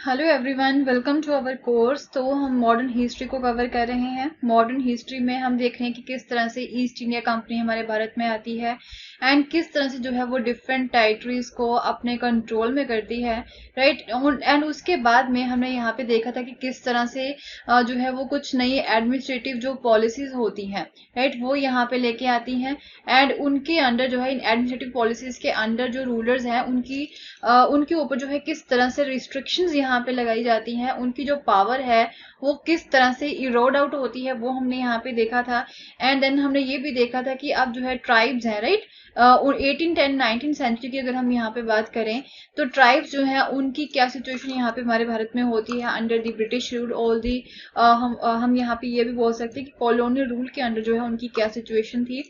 Hello everyone, welcome to our course. तो हम modern history को कवर कर रहे हैं। मॉडर्न हिस्ट्री में हम देख रहे हैं कि किस तरह से ईस्ट इंडिया कंपनी हमारे भारत में आती है एंड किस तरह से जो है वो डिफरेंट टेरिटरीज को अपने कंट्रोल में करती है, राइट। एंड उसके बाद में हमने यहाँ पे देखा था कि किस तरह से जो है वो कुछ नई एडमिनिस्ट्रेटिव जो पॉलिसीज होती हैं, राइट, वो यहाँ पे लेके आती हैं। एंड उनके अंडर जो है इन एडमिनिस्ट्रेटिव पॉलिसीज के अंडर जो रूलर्स हैं उनके ऊपर जो है किस तरह से रिस्ट्रिक्शंस यहाँ पे लगाई जाती हैं, उनकी जो पावर है वो किस तरह से इरोड आउट होती है, वो हमने यहाँ पे देखा था। एंड देन हमने ये भी देखा था कि अब जो है ट्राइब्स हैं, राइट, 18-10-19 सेंचुरी की अगर हम यहाँ पे बात करें तो ट्राइब्स जो है उनकी क्या सिचुएशन यहाँ पे हमारे भारत में होती है under the British rule. All the हम यहाँ पे ये भी बोल सकते हैं कि कॉलोनियल रूल के अंडर जो है उनकी क्या सिचुएशन थी,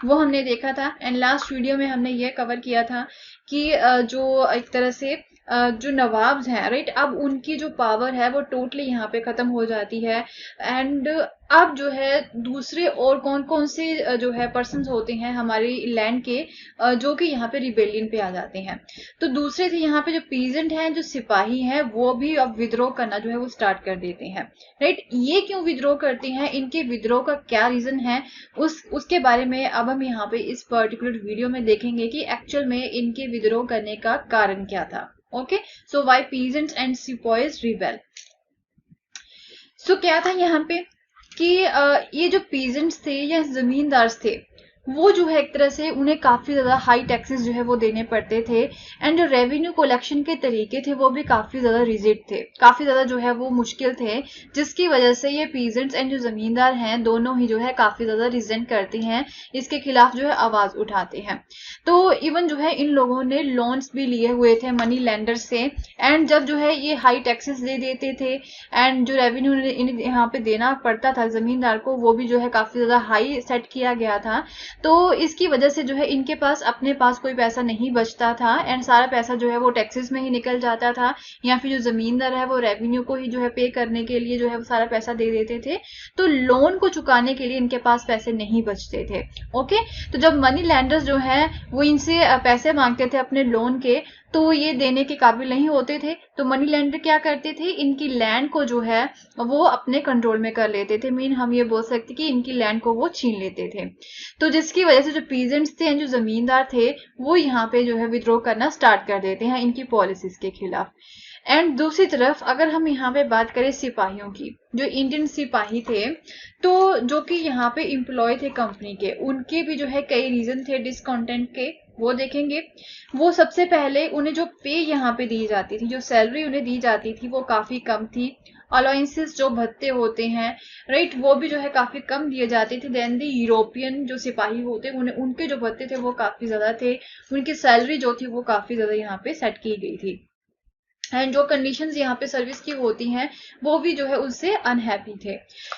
वो हमने देखा था। एंड लास्ट वीडियो में हमने ये कवर किया था कि जो एक तरह से जो नवाब्स हैं, राइट, अब उनकी जो पावर है वो टोटली यहाँ पे खत्म हो जाती है। एंड अब जो है दूसरे और कौन कौन से जो है पर्सन्स होते हैं हमारी लैंड के जो कि यहाँ पे रिबेलियन पे आ जाते हैं। तो दूसरे थे यहाँ पे जो पीजेंट हैं, जो सिपाही हैं, वो भी अब विद्रोह करना जो है वो स्टार्ट कर देते हैं, राइट। ये क्यों विद्रोह करते हैं, इनके विद्रोह का क्या रीजन है, उसके बारे में अब हम यहाँ पे इस पर्टिकुलर वीडियो में देखेंगे कि एक्चुअल में इनके विद्रोह करने का कारण क्या था। Okay, so why peasants and sepoys rebel. So क्या था यहाँ पे कि ये जो पीजेंट्स थे या जमींदार थे, वो जो है एक तरह से उन्हें काफी ज्यादा हाई टैक्सेस जो है वो देने पड़ते थे। एंड जो रेवेन्यू कलेक्शन के तरीके थे वो भी काफी ज्यादा रिजिड थे, काफी ज्यादा जो है वो मुश्किल थे, जिसकी वजह से ये पीजेंट्स एंड जो जमींदार हैं दोनों ही जो है काफी ज्यादा रिजेंट करते हैं, इसके खिलाफ जो है आवाज उठाते हैं। तो इवन जो है इन लोगों ने लोन्स भी लिए हुए थे मनी लैंडर से। एंड जब जो है ये हाई टैक्सेस दे देते थे एंड जो रेवेन्यू इन्हें यहाँ पे देना पड़ता था जमींदार को, वो भी जो है काफी ज्यादा हाई सेट किया गया था। तो इसकी वजह से जो है इनके पास अपने पास कोई पैसा नहीं बचता था एंड सारा पैसा जो है वो टैक्सेस में ही निकल जाता था, या फिर जो जमींदार है वो रेवेन्यू को ही जो है पे करने के लिए जो है वो सारा पैसा दे देते थे। तो लोन को चुकाने के लिए इनके पास पैसे नहीं बचते थे। ओके, तो जब मनी लैंडर्स जो है वो इनसे पैसे मांगते थे अपने लोन के, तो ये देने के काबिल नहीं होते थे। तो मनी लैंडर क्या करते थे, इनकी लैंड को जो है वो अपने कंट्रोल में कर लेते थे। मीन हम ये बोल सकते कि इनकी लैंड को वो छीन लेते थे। तो जिसकी वजह से जो पीजेंट्स थे, जो जमींदार थे, वो यहाँ पे जो है विद्रोह करना स्टार्ट कर देते हैं इनकी पॉलिसीज के खिलाफ। एंड दूसरी तरफ अगर हम यहाँ पे बात करें सिपाहियों की, जो इंडियन सिपाही थे, तो जो कि यहाँ पे एम्प्लॉय थे कंपनी के, उनके भी जो है कई रीजन थे डिसकंटेंट के, वो देखेंगे। वो सबसे पहले उन्हें जो पे यहाँ पे दी जाती थी, जो सैलरी उन्हें दी जाती थी, वो काफी कम थी। अलाउंसेस जो भत्ते होते हैं, राइट, वो भी जो है काफी कम दिए जाते थे। देन दी यूरोपियन जो सिपाही होते उन्हें उनके जो भत्ते थे वो काफी ज्यादा थे, उनकी सैलरी जो थी वो काफी ज्यादा यहाँ पे सेट की गई थी। एंड जो कंडीशंस यहाँ पे सर्विस की होती हैं वो भी जो है उससे अनहैप्पी थे।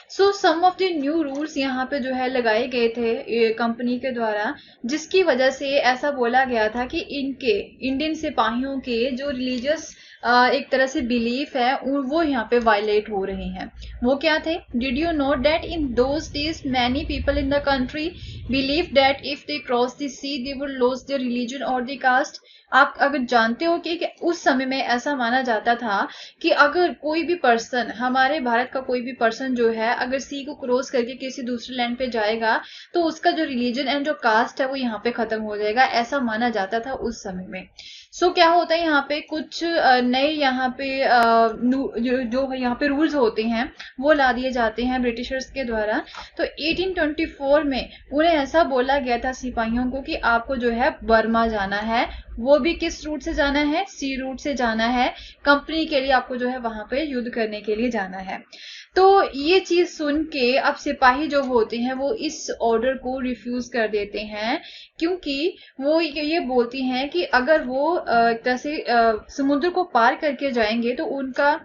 सो सम ऑफ द न्यू रूल्स यहाँ पे जो है लगाए गए थे कंपनी के द्वारा, जिसकी वजह से ऐसा बोला गया था कि इनके इंडियन सिपाहियों के जो रिलीजियस एक तरह से बिलीफ है वो यहाँ पे वायलेट हो रहे हैं। वो क्या थे, did you know that in those days many people in the country believe that if they cross the sea they would lose their religion और द कास्ट। आप अगर जानते हो कि उस समय में ऐसा माना जाता था कि अगर कोई भी पर्सन, हमारे भारत का कोई भी पर्सन जो है अगर सी को क्रॉस करके किसी दूसरे लैंड पे जाएगा तो उसका जो रिलीजन एंड जो कास्ट है वो यहाँ पे खत्म हो जाएगा, ऐसा माना जाता था उस समय में। सो क्या होता है यहाँ पे कुछ नए यहाँ पे जो यहाँ पे रूल्स होते हैं वो ला दिए जाते हैं ब्रिटिशर्स के द्वारा। तो 1824 में उन्हें ऐसा बोला गया था सिपाहियों को कि आपको जो है बर्मा जाना है, वो भी किस रूट से जाना है, सी रूट से जाना है। कंपनी के लिए आपको जो है वहां पे युद्ध करने के लिए जाना है। तो ये चीज सुन के अब सिपाही जो होते हैं वो इस ऑर्डर को रिफ्यूज कर देते हैं, क्योंकि वो ये बोलती हैं कि अगर वो एक तरह से समुद्र को पार करके जाएंगे तो उनका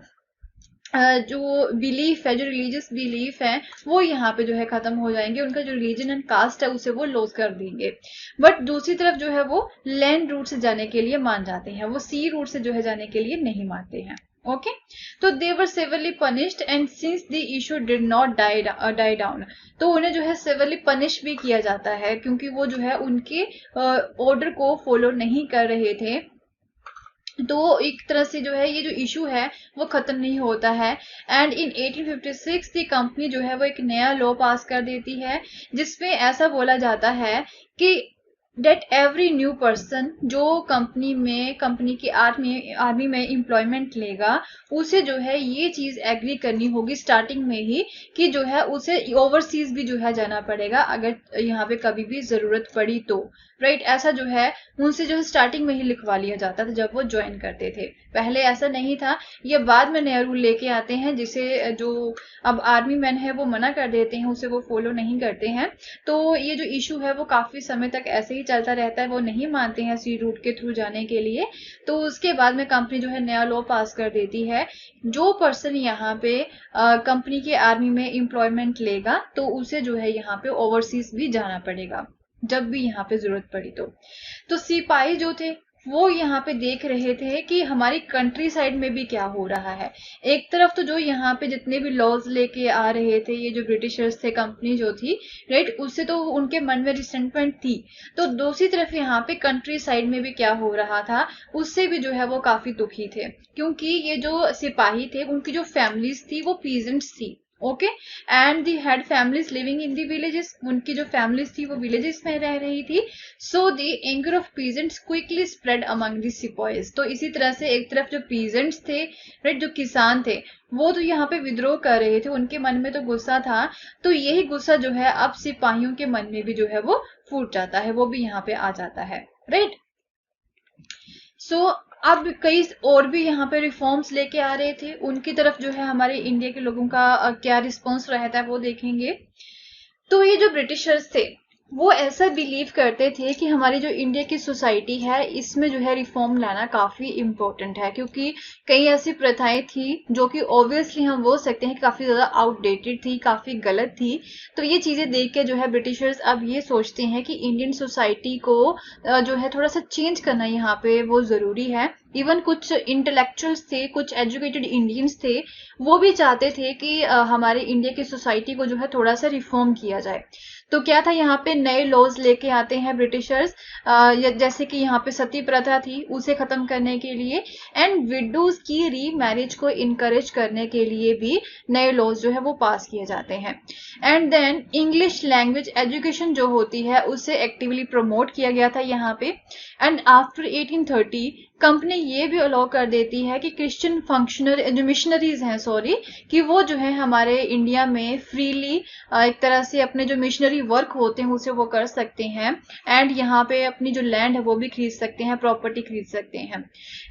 जो बिलीफ है, जो रिलीजियस बिलीफ है, वो यहाँ पे जो है खत्म हो जाएंगे, उनका जो रिलीजन एंड कास्ट है उसे वो लॉस कर देंगे। बट दूसरी तरफ जो है वो लैंड रूट से जाने के लिए मान जाते हैं, वो सी रूट से जो है जाने के लिए नहीं मानते हैं। ओके, तो they were severely punished and since the issue did not die down, तो उन्हें जो है सिवियरली पनिश भी किया जाता है क्योंकि वो जो है उनके ऑर्डर को फॉलो नहीं कर रहे थे। तो एक तरह से जो है ये जो इशू है वो खत्म नहीं होता है। एंड इन 1856 दी कंपनी जो है वो एक नया लॉ पास कर देती है, जिसमें ऐसा बोला जाता है कि डेट एवरी न्यू पर्सन जो कंपनी की आर्मी में एम्प्लॉयमेंट लेगा, उसे जो है ये चीज एग्री करनी होगी स्टार्टिंग में ही कि जो है उसे ओवरसीज भी जो है जाना पड़ेगा अगर यहाँ पे कभी भी जरूरत पड़ी तो। राइट, ऐसा जो है उनसे जो है स्टार्टिंग में ही लिखवा लिया जाता था जब वो ज्वाइन करते थे। पहले ऐसा नहीं था, ये बाद में नया रूल लेके आते हैं जिसे जो अब आर्मी मैन है वो मना कर देते हैं, उसे वो फॉलो नहीं करते हैं। तो ये जो इशू है वो काफी समय तक ऐसे ही चलता रहता है, वो नहीं मानते हैं सी रूट के थ्रू जाने के लिए। तो उसके बाद में कंपनी जो है नया लॉ पास कर देती है, जो पर्सन यहाँ पे कंपनी के आर्मी में एम्प्लॉयमेंट लेगा तो उसे जो है यहाँ पे ओवरसीज भी जाना पड़ेगा जब भी यहाँ पे जरूरत पड़ी तो सिपाही जो थे वो यहाँ पे देख रहे थे कि हमारी कंट्री साइड में भी क्या हो रहा है। एक तरफ तो जो यहाँ पे जितने भी लॉज लेके आ रहे थे ये जो ब्रिटिशर्स थे, कंपनी जो थी, राइट, उससे तो उनके मन में रिसेंटमेंट थी। तो दूसरी तरफ यहाँ पे कंट्री साइड में भी क्या हो रहा था उससे भी जो है वो काफी दुखी थे, क्योंकि ये जो सिपाही थे उनकी जो फैमिलीज थी वो पीजेंट्स थी। Okay, and the had families living in the villages, उनकी जो फैमिलीज थी वो विलेजेस में रह रही थी। So the anger of peasants quickly spread among the sepoys. तो इसी तरह से एक तरफ जो पीजेंट्स थे, राइट, जो किसान थे, वो तो यहाँ पे विद्रोह कर रहे थे, उनके मन में तो गुस्सा था। तो यही गुस्सा जो है अब सिपाहियों के मन में भी जो है वो फूट जाता है, वो भी यहाँ पे आ जाता है। राइट, सो अब कई और भी यहाँ पे रिफॉर्म्स लेके आ रहे थे, उनकी तरफ जो है हमारे इंडिया के लोगों का क्या रिस्पॉन्स रहता है वो देखेंगे। तो ये जो ब्रिटिशर्स थे वो ऐसा बिलीव करते थे कि हमारी जो इंडिया की सोसाइटी है इसमें जो है रिफॉर्म लाना काफी इम्पोर्टेंट है, क्योंकि कई ऐसी प्रथाएं थी जो कि ऑब्वियसली हम बोल सकते हैं कि काफी ज्यादा आउटडेटेड थी, काफी गलत थी। तो ये चीजें देख के जो है ब्रिटिशर्स अब ये सोचते हैं कि इंडियन सोसाइटी को जो है थोड़ा सा चेंज करना यहाँ पे वो जरूरी है। इवन कुछ इंटेलेक्चुअल्स थे, कुछ एजुकेटेड इंडियंस थे, वो भी चाहते थे कि हमारे इंडिया की सोसाइटी को जो है थोड़ा सा रिफॉर्म किया जाए। तो क्या था, यहाँ पे नए लॉज लेके आते हैं ब्रिटिशर्स, जैसे कि यहाँ पे सती प्रथा थी उसे खत्म करने के लिए, एंड विडोज की री मैरिज को इनकरेज करने के लिए भी नए लॉज जो है वो पास किए जाते हैं। And then English language education जो होती है उसे एक्टिवली प्रमोट किया गया था यहाँ पे। एंड आफ्टर 1830 कंपनी ये भी अलाउ कर देती है कि क्रिश्चियन फंक्शनर जो मिशनरीज हैं कि वो जो है हमारे इंडिया में फ्रीली एक तरह से अपने जो मिशनरी वर्क होते हैं उसे वो कर सकते हैं, एंड यहाँ पे अपनी जो लैंड है वो भी खरीद सकते हैं, प्रॉपर्टी खरीद सकते हैं।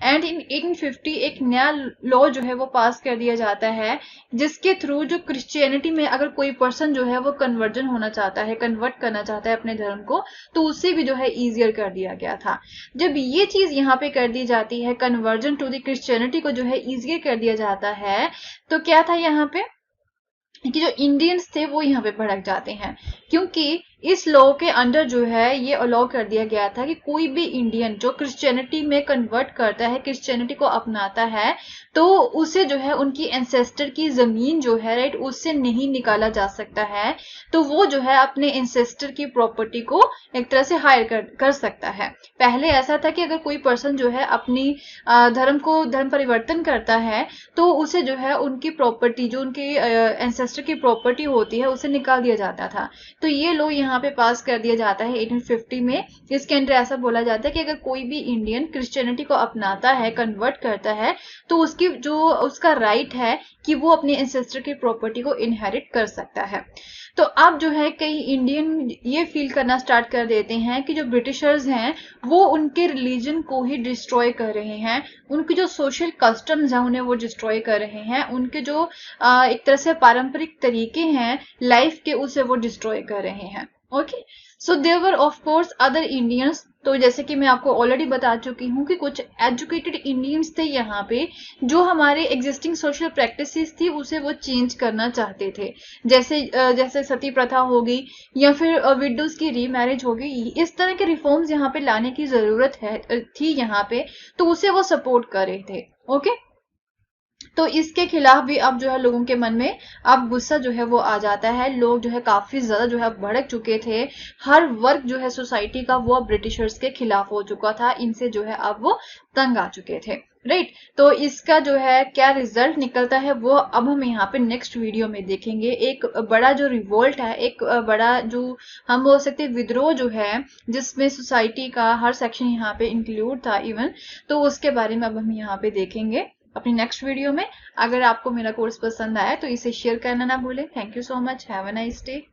एंड इन 1850 एक नया लॉ जो है वो पास कर दिया जाता है, जिसके थ्रू जो क्रिश्चियनिटी में अगर कोई पर्सन जो है वो कन्वर्जन होना चाहता है, कन्वर्ट करना चाहता है अपने धर्म को, तो उसे भी जो है ईजियर कर दिया गया था। जब ये चीज यहाँ पे कर दी जाती है, कन्वर्जन टू द क्रिश्चियनिटी को जो है ईजियर कर दिया जाता है, तो क्या था यहाँ पे कि जो इंडियंस थे वो यहाँ पे भड़क जाते हैं, क्योंकि इस लॉ के अंडर जो है ये अलाउ कर दिया गया था कि कोई भी इंडियन जो क्रिश्चियनिटी में कन्वर्ट करता है, क्रिश्चियनिटी को अपनाता है, तो उसे जो है उनकी एंसेस्टर की जमीन जो है, राइट, उससे नहीं निकाला जा सकता है। तो वो जो है अपने एंसेस्टर की प्रॉपर्टी को एक तरह से हायर कर सकता है। पहले ऐसा था कि अगर कोई पर्सन जो है अपनी धर्म परिवर्तन करता है तो उसे जो है उनकी प्रॉपर्टी, जो उनकी एंसेस्टर की प्रॉपर्टी होती है, उसे निकाल दिया जाता था। तो ये लो यहाँ पे पास कर दिया जाता है 1850 में। इसके अंदर ऐसा बोला जाता है कि अगर कोई भी इंडियन क्रिश्चियनिटी को अपनाता है, कन्वर्ट करता है, तो उसकी जो उसका राइट है कि वो अपने एंसेस्टर की प्रॉपर्टी को इनहेरिट कर सकता है। तो अब जो है कई इंडियन ये फील करना स्टार्ट कर देते हैं कि जो ब्रिटिशर्स हैं वो उनके रिलीजन को ही डिस्ट्रॉय कर रहे हैं, उनकी जो सोशल कस्टम्स हैं उन्हें वो डिस्ट्रॉय कर रहे हैं, उनके जो एक तरह से पारंपरिक तरीके हैं लाइफ के उसे वो डिस्ट्रॉय कर रहे हैं। Okay, so there were of course other Indians. तो जैसे कि मैं आपको ऑलरेडी बता चुकी हूँ कि कुछ एजुकेटेड इंडियंस थे यहाँ पे जो हमारे एग्जिस्टिंग सोशल प्रैक्टिसेस थी उसे वो चेंज करना चाहते थे, जैसे सती प्रथा होगी या फिर विडोज की रीमैरिज होगी। इस तरह के रिफॉर्म्स यहाँ पे लाने की जरूरत थी यहाँ पे, तो उसे वो सपोर्ट कर रहे थे। ओके, तो इसके खिलाफ भी अब जो है लोगों के मन में अब गुस्सा जो है वो आ जाता है। लोग जो है काफी ज्यादा जो है भड़क चुके थे। हर वर्ग जो है सोसाइटी का वो ब्रिटिशर्स के खिलाफ हो चुका था। इनसे जो है अब वो तंग आ चुके थे। राइट, तो इसका जो है क्या रिजल्ट निकलता है वो अब हम यहाँ पे नेक्स्ट वीडियो में देखेंगे। एक बड़ा जो रिवोल्ट है, एक बड़ा जो हम बोल सकते हैं विद्रोह जो है, जिसमें सोसाइटी का हर सेक्शन यहाँ पे इंक्लूड था इवन, तो उसके बारे में अब हम यहाँ पे देखेंगे अपनी नेक्स्ट वीडियो में। अगर आपको मेरा कोर्स पसंद आया तो इसे शेयर करना ना भूलें। Thank you so much, have a nice day.